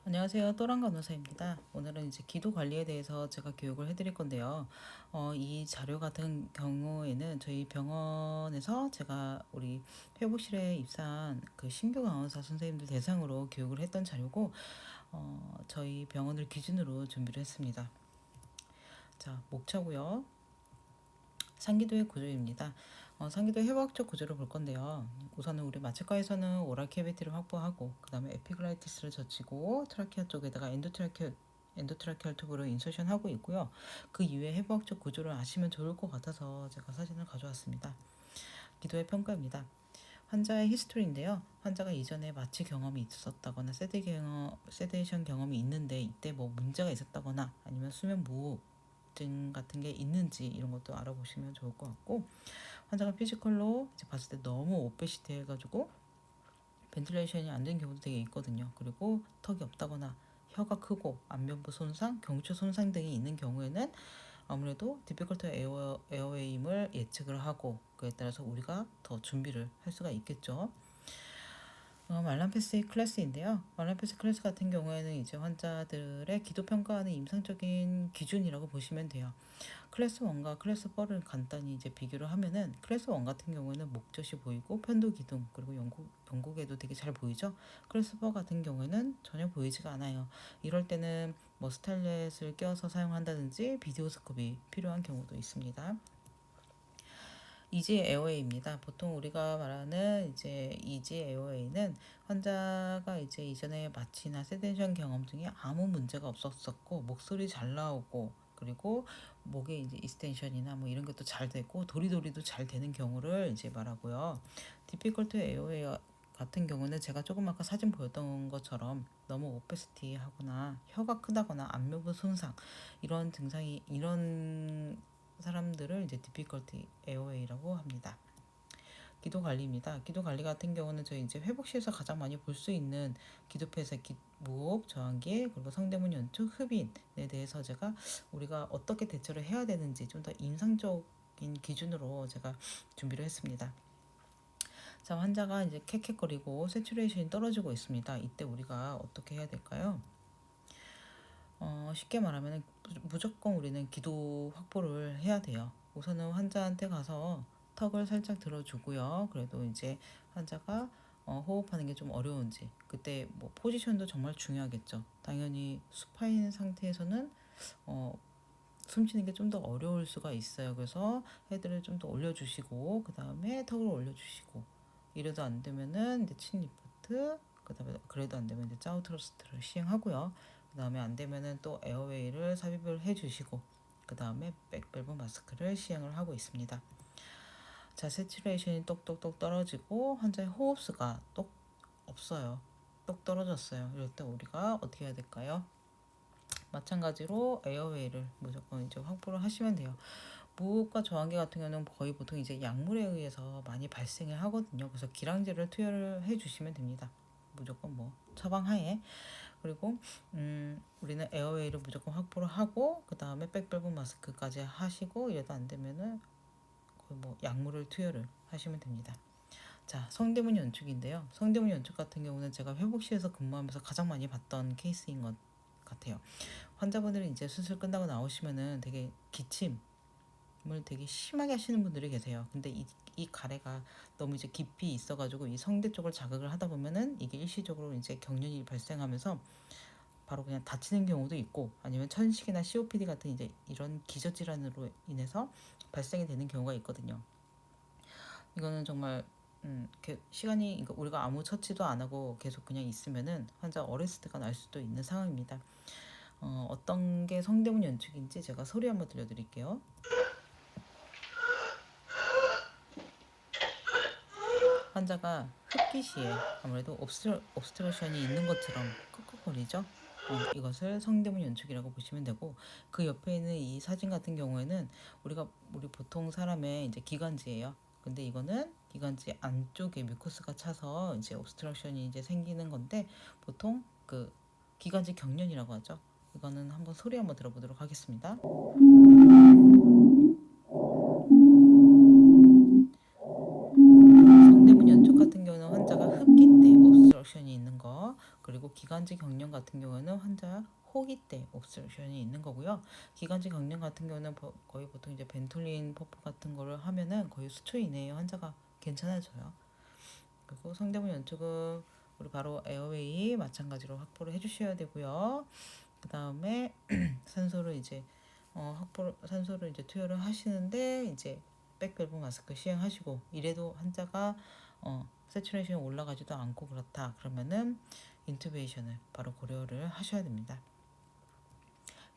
안녕하세요. 또랑 간호사입니다. 오늘은 이제 기도 관리에 대해서 제가 교육을 해드릴 건데요. 이 자료 같은 경우에는 저희 병원에서 제가 우리 회복실에 입사한 그 신규 간호사 선생님들 대상으로 교육을 했던 자료고, 저희 병원을 기준으로 준비를 했습니다. 자, 목차고요. 상기도의 구조입니다. 상기도의 해부학적 구조를 볼 건데요. 우선은 우리 마취과에서는 오랄 캐비티를 확보하고, 그 다음에 에피글라이티스를 젖히고 트라키아 쪽에다가 엔도트라키얼 튜브를 인서션하고 있고요. 그 이외에 해부학적 구조를 아시면 좋을 것 같아서 제가 사진을 가져왔습니다. 기도의 평가입니다. 환자의 히스토리인데요. 환자가 이전에 마취 경험이 있었다거나 세데이션 경험이 있는데 이때 뭐 문제가 있었다거나 아니면 수면 무호흡증 같은 게 있는지 이런 것도 알아보시면 좋을 것 같고, 환자가 피지컬로 이제 봤을 때 너무 오베시티 해가지고 벤틸레이션이 안 되는 경우도 되게 있거든요. 그리고 턱이 없다거나 혀가 크고 안면부 손상, 경추 손상 등이 있는 경우에는 아무래도 디피컬트 에어웨이임을 예측을 하고 그에 따라서 우리가 더 준비를 할 수가 있겠죠. 말란패스 클래스인데요. 말란패스 클래스 같은 경우에는 이제 환자들의 기도 평가하는 임상적인 기준이라고 보시면 돼요. 클래스 1과 클래스 4를 간단히 이제 비교를 하면은 클래스 1 같은 경우에는 목젖이 보이고 편도 기둥 그리고 영국에도 되게 잘 보이죠. 클래스 4 같은 경우에는 전혀 보이지가 않아요. 이럴 때는 뭐 스타일렛을 껴서 사용한다든지 비디오스코피 필요한 경우도 있습니다. 이지 에어웨이입니다. 보통 우리가 말하는 이제 이지 에어웨이는 환자가 이제 이전에 마취나 세데이션 경험 중에 아무 문제가 없었었고 목소리 잘 나오고 그리고 목에 이제 이스텐션이나 뭐 이런 것도 잘 되고 도리도리도 잘 되는 경우를 이제 말하고요. 디피컬트 에어웨이 같은 경우는 제가 조금 아까 사진 보였던 것처럼 너무 오페스티 하거나 혀가 크다거나 안면부 손상 이런 사람들을 이제 difficulty airway라고 합니다. 기도 관리입니다. 기도 관리 같은 경우는 저희 이제 회복실에서 가장 많이 볼 수 있는 기도 폐쇄, 무호흡, 저항기, 그리고 성대문 연축, 흡인에 대해서 제가 우리가 어떻게 대처를 해야 되는지 좀 더 임상적인 기준으로 제가 준비를 했습니다. 자, 환자가 이제 캑캑거리고 세츄레이션이 떨어지고 있습니다. 이때 우리가 어떻게 해야 될까요? 쉽게 말하면 무조건 우리는 기도 확보를 해야 돼요. 우선은 환자한테 가서 턱을 살짝 들어주고요. 그래도 이제 환자가 호흡하는 게 좀 어려운지 그때 뭐 포지션도 정말 중요하겠죠. 당연히 수파인 상태에서는 숨쉬는 게 좀 더 어려울 수가 있어요. 그래서 헤드를 좀 더 올려주시고 그 다음에 턱을 올려주시고 이래도 안 되면은 이제 친 리프트 그 다음에 그래도 안 되면 이제 짜우 트러스트를 시행하고요. 그 다음에 안 되면은 또 에어웨이를 삽입을 해주시고 그 다음에 백밸브 마스크를 시행을 하고 있습니다. 자, 세츄레이션이 똑똑똑 떨어지고 환자의 호흡수가 똑 없어요. 똑 떨어졌어요. 이럴 때 우리가 어떻게 해야 될까요? 마찬가지로 에어웨이를 무조건 이제 확보를 하시면 돼요. 무호흡과 저항기 같은 경우는 거의 보통 이제 약물에 의해서 많이 발생을 하거든요. 그래서 기량제를 투여를 해주시면 됩니다. 무조건 뭐 처방하에. 그리고 우리는 에어웨이를 무조건 확보를 하고 그 다음에 백밸브 마스크까지 하시고 이래도 안 되면은 거의 뭐 약물을 투여를 하시면 됩니다. 자, 성대문 연축인데요. 성대문 연축 같은 경우는 제가 회복실에서 근무하면서 가장 많이 봤던 케이스인 것 같아요. 환자분들이 이제 수술 끝나고 나오시면은 되게 기침을 되게 심하게 하시는 분들이 계세요. 근데 이 가래가 너무 이제 깊이 있어가지고 이 성대 쪽을 자극을 하다 보면은 이게 일시적으로 이제 경련이 발생하면서 바로 그냥 다치는 경우도 있고 아니면 천식이나 COPD 같은 이제 이런 기저질환으로 인해서 발생이 되는 경우가 있거든요. 이거는 정말 시간이 그러니까 우리가 아무 처치도 안 하고 계속 그냥 있으면은 환자 어레스트가 날 수도 있는 상황입니다. 어떤 게 성대문 연축인지 제가 소리 한번 들려드릴게요. 환자가 흡기 시에 아무래도 옵스트러션이 있는 것처럼 끄끄거리죠. 이것을 성대문 연축이라고 보시면 되고 그 옆에 있는 이 사진 같은 경우에는 우리 보통 사람의 이제 기관지예요. 근데 이거는 기관지 안쪽에 뮤커스가 차서 이제 옵스트러션이 이제 생기는 건데 보통 그 기관지 경련이라고 하죠. 이거는 소리 한번 들어보도록 하겠습니다. 성대문 연축 같은 경우는 환자가 흡기 때 옵스트럭션이 있는 거 그리고 기관지 경련 같은 경우는 환자 호기 때 옵션이 있는 거고요. 기관지 경련 같은 경우는 거의 보통 이제 벤톨린 퍼프 같은 거를 하면은 거의 수초 이내에 환자가 괜찮아져요. 그리고 성대문 연축은 우리 바로 에어웨이 마찬가지로 확보를 해주셔야 되고요. 그 다음에 산소를 이제 산소를 이제 투여를 하시는데 이제 백밸브 마스크 시행하시고 이래도 환자가 세츄레이션이 올라가지도 않고 그렇다 그러면은 인투베이션을 바로 고려를 하셔야 됩니다.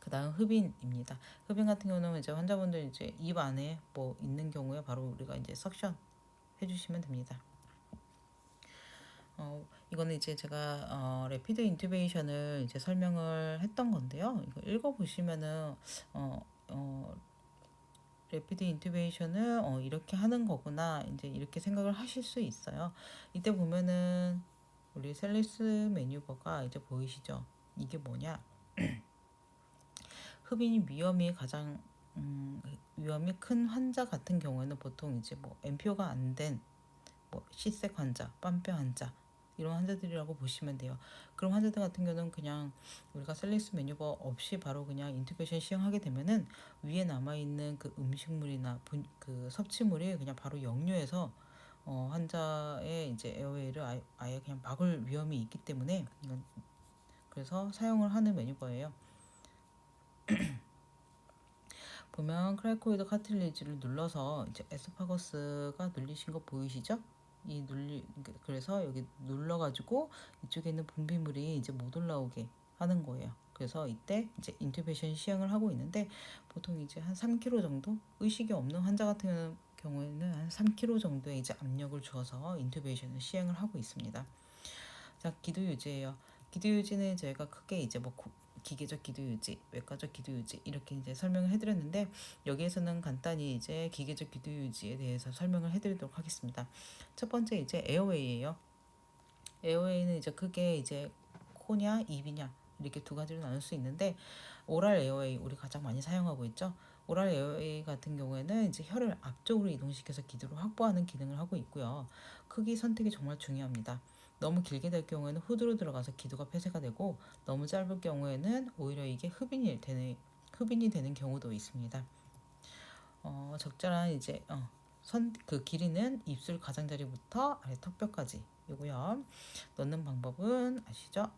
그 다음 흡인입니다. 흡인 같은 경우는 이제 환자분들 이제 입 안에 뭐 있는 경우에 바로 우리가 이제 석션 해주시면 됩니다. 이거는 이제 제가 레피드 인투베이션을 이제 설명을 했던 건데요. 이거 읽어보시면은 레피드 인투베이션을 이렇게 하는 거구나 이제 이렇게 생각을 하실 수 있어요. 이때 보면은 우리 셀리스 매뉴버가 이제 보이시죠? 이게 뭐냐? 흡인 위험이 가장 위험이 큰 환자 같은 경우에는 보통 이제 뭐 MPO가 안 된 뭐 C색 환자, 빤뼈 환자 이런 환자들이라고 보시면 돼요. 그런 환자들 같은 경우는 그냥 우리가 셀리스 매뉴버 없이 바로 그냥 인투베이션 시행하게 되면은 위에 남아 있는 그 음식물이나 그 섭취물이 그냥 바로 역류해서 환자의 이제 에어웨이를 아예 그냥 막을 위험이 있기 때문에 이건 그래서 사용을 하는 매뉴버예요. 보면 크라이코이드 카틸리지를 눌러서 이제 에스파거스가 눌리신 거 보이시죠? 그래서 여기 눌러가지고 이쪽에 있는 분비물이 이제 못 올라오게 하는 거예요. 그래서 이때 이제 인투베이션 시행을 하고 있는데 보통 이제 한 3kg 정도 의식이 없는 환자 같은 경우에는 한 3kg 정도의 이제 압력을 주어서 인투베이션을 시행을 하고 있습니다. 자, 기도 유지예요. 기도 유지는 저희가 크게 이제 뭐 기계적 기도 유지, 외과적 기도 유지 이렇게 이제 설명을 해드렸는데 여기에서는 간단히 이제 기계적 기도 유지에 대해서 설명을 해드리도록 하겠습니다. 첫 번째 이제 에어웨이예요. 에어웨이는 이제 크게 이제 코냐, 입이냐 이렇게 두 가지로 나눌 수 있는데 오랄 에어웨이 우리 가장 많이 사용하고 있죠. 오랄 에어웨이 같은 경우에는 이제 혀를 앞쪽으로 이동시켜서 기도를 확보하는 기능을 하고 있고요. 크기 선택이 정말 중요합니다. 너무 길게 될 경우에는 후드로 들어가서 기도가 폐쇄가 되고 너무 짧을 경우에는 오히려 이게 흡인이 되는 경우도 있습니다. 적절한 이제 그 길이는 입술 가장자리부터 아래 턱뼈까지이고요. 넣는 방법은 아시죠?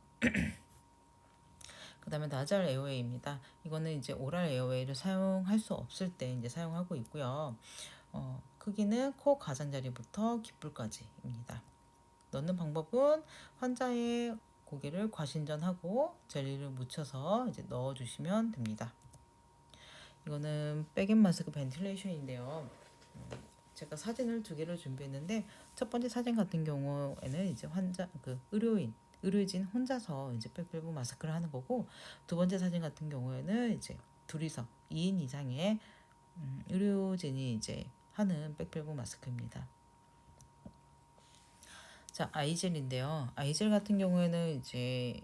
그 다음에 나잘 에어웨이입니다. 이거는 이제 오랄 에어웨이를 사용할 수 없을 때 이제 사용하고 있고요. 크기는 코 가장자리부터 귓불까지입니다. 넣는 방법은 환자의 고개를 과신전하고 젤리를 묻혀서 이제 넣어주시면 됩니다. 이거는 백앤 마스크 벤틸레이션인데요. 제가 사진을 두 개를 준비했는데 첫 번째 사진 같은 경우에는 이제 환자 그 의료진 혼자서 이제 백밸브 마스크를 하는 거고 두 번째 사진 같은 경우에는 이제 둘이서 2인 이상의 의료진이 이제 하는 백밸브 마스크입니다. 자, 아이젤인데요. 아이젤 같은 경우에는 이제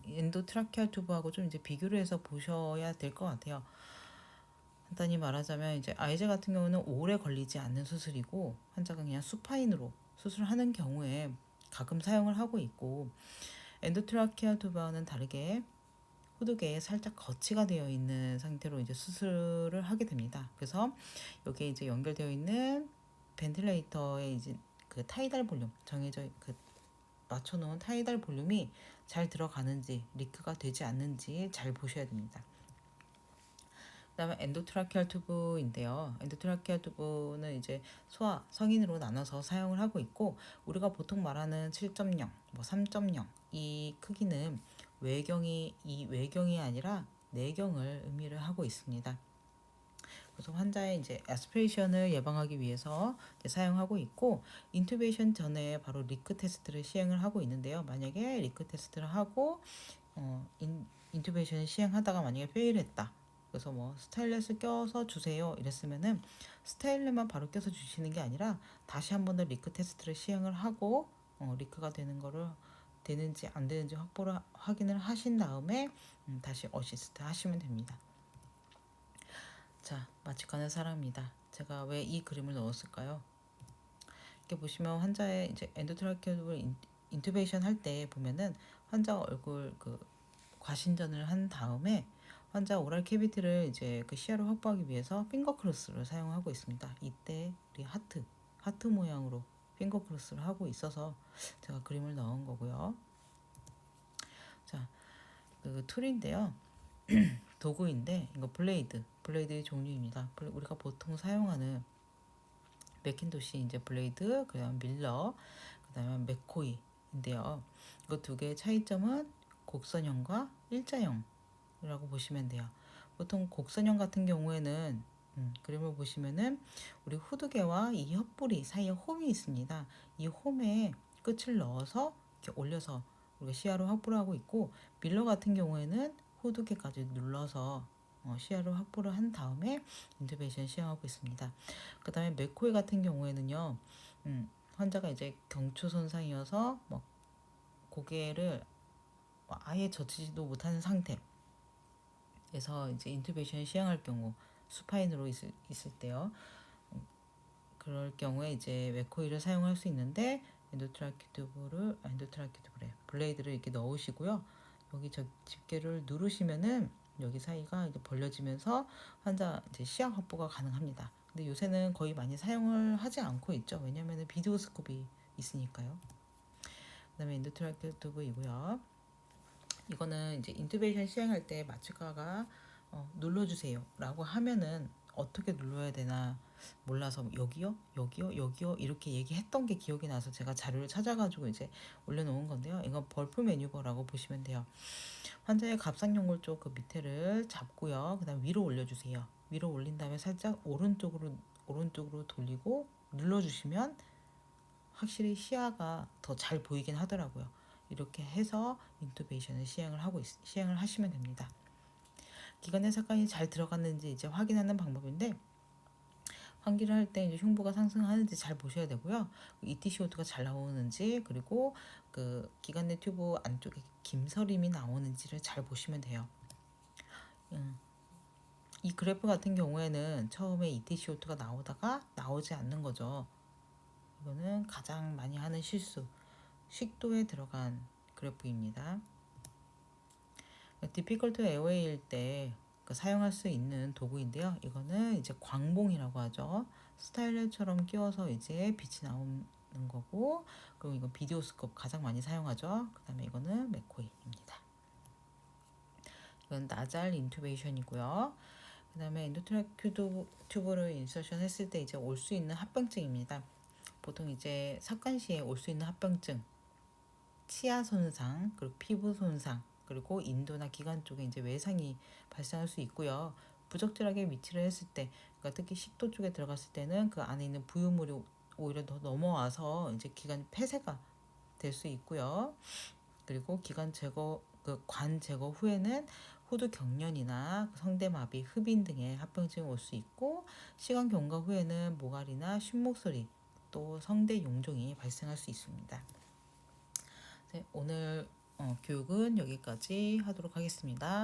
엔도트라키아 튜브하고 좀 이제 비교를 해서 보셔야 될 것 같아요. 간단히 말하자면 이제 아이젤 같은 경우는 오래 걸리지 않는 수술이고 환자가 그냥 수파인으로 수술하는 경우에 가끔 사용을 하고 있고 엔도트라키아 튜브와는 다르게 후두개에 살짝 거치가 되어 있는 상태로 이제 수술을 하게 됩니다. 그래서 여기에 이제 연결되어 있는 벤틸레이터의 이제 그 타이달 볼륨 정해져 그 맞춰놓은 타이달 볼륨이 잘 들어가는지 리크가 되지 않는지 잘 보셔야 됩니다. 그다음에 엔도트라키얼 튜브인데요. 엔도트라키얼 튜브는 이제 소아, 성인으로 나눠서 사용을 하고 있고 우리가 보통 말하는 7.0, 뭐 3.0 이 크기는 외경이 아니라 내경을 의미를 하고 있습니다. 그래서 환자의 이제 아스피레이션을 예방하기 위해서 사용하고 있고 인투베이션 전에 바로 리크 테스트를 시행을 하고 있는데요. 만약에 리크 테스트를 하고 인투베이션을 시행하다가 만약에 페일했다. 그래서 뭐 스타일렛을 껴서 주세요 이랬으면은 스타일렛만 바로 껴서 주시는 게 아니라 다시 한 번 더 리크 테스트를 시행을 하고 리크가 되는지 안 되는지 확인을 하신 다음에 다시 어시스트 하시면 됩니다. 자, 마취관의 사랑입니다. 제가 왜 이 그림을 넣었을까요? 이렇게 보시면 환자의 이제 엔도트라키오를 인투베이션 할 때 보면은 환자 얼굴 그 과신전을 한 다음에 환자 오랄 캐비티를 이제 그 시야를 확보하기 위해서 핑거 크로스를 사용하고 있습니다. 이때 우리 하트 모양으로 핑거 크로스를 하고 있어서 제가 그림을 넣은 거고요. 자, 그 툴인데요. 도구인데 이거 블레이드의 종류입니다. 우리가 보통 사용하는 맥킨토시 이제 블레이드, 그다음 밀러, 그다음에 맥코이인데요. 이거 두 개의 차이점은 곡선형과 일자형이라고 보시면 돼요. 보통 곡선형 같은 경우에는 그림을 보시면은 우리 후두개와 이 옆부리 사이에 홈이 있습니다. 이 홈에 끝을 넣어서 이렇게 올려서 우리가 시야를 확보를 하고 있고, 밀러 같은 경우에는 후두개까지 눌러서 시야를 확보를 한 다음에 인터벤션 시행하고 있습니다. 그 다음에 맥코이 같은 경우에는요, 환자가 이제 경추 손상이어서 뭐 고개를 아예 젖히지도 못하는 상태에서 이제 인투베이션 시행할 경우 수파인으로 있을 때요. 그럴 경우에 이제 맥코이를 사용할 수 있는데 엔도트라키튜브래 블레이드를 이렇게 넣으시고요. 여기 저 집게를 누르시면은 여기 사이가 이제 벌려지면서 환자 이제 시야 확보가 가능합니다. 근데 요새는 거의 많이 사용을 하지 않고 있죠. 왜냐면은 비디오 스코프이 있으니까요. 그다음에 엔도트라키튜브이고요. 이거는 이제 인투베이션 시행할 때 마취가가 눌러주세요라고 하면은 어떻게 눌러야 되나 몰라서 여기요 이렇게 얘기했던 게 기억이 나서 제가 자료를 찾아가지고 이제 올려놓은 건데요. 이건 벌프 매뉴버라고 보시면 돼요. 환자의 갑상연골 쪽 그 밑에를 잡고요. 그다음 위로 올려주세요. 위로 올린 다음에 살짝 오른쪽으로 돌리고 눌러주시면 확실히 시야가 더 잘 보이긴 하더라고요. 이렇게 해서 인투베이션을 시행을 하시면 됩니다. 기관의 삭관이 잘 들어갔는지 이제 확인하는 방법인데, 환기를 할 때 이제 흉부가 상승하는지 잘 보셔야 되고요. ETCO2가 잘 나오는지, 그리고 그 기관 내 튜브 안쪽에 김서림이 나오는지를 잘 보시면 돼요. 이 그래프 같은 경우에는 처음에 ETCO2가 나오다가 나오지 않는 거죠. 이거는 가장 많이 하는 실수, 식도에 들어간 그래프입니다. 디피컬트 에어웨이일 때 사용할 수 있는 도구인데요. 이거는 이제 광봉이라고 하죠. 스타일러처럼 끼워서 이제 빛이 나오는 거고, 그리고 이건 비디오 스코프 가장 많이 사용하죠. 그 다음에 이거는 맥코이입니다. 이건 나잘 인투베이션이고요. 그 다음에 엔도트라큐 튜브를 인서션 했을 때 이제 올 수 있는 합병증입니다. 보통 이제 삭관 시에 올 수 있는 합병증, 치아 손상, 그리고 피부 손상, 그리고 인도나 기관 쪽에 이제 외상이 발생할 수 있고요. 부적절하게 위치를 했을 때, 그러니까 특히 식도 쪽에 들어갔을 때는 그 안에 있는 부유물이 오히려 더 넘어와서 이제 기관 폐쇄가 될 수 있고요. 그리고 그 관 제거 후에는 호두 경련이나 성대마비, 흡인 등의 합병증이 올 수 있고, 시간 경과 후에는 모갈이나 쉰목소리, 또 성대 용종이 발생할 수 있습니다. 네, 오늘 교육은 여기까지 하도록 하겠습니다.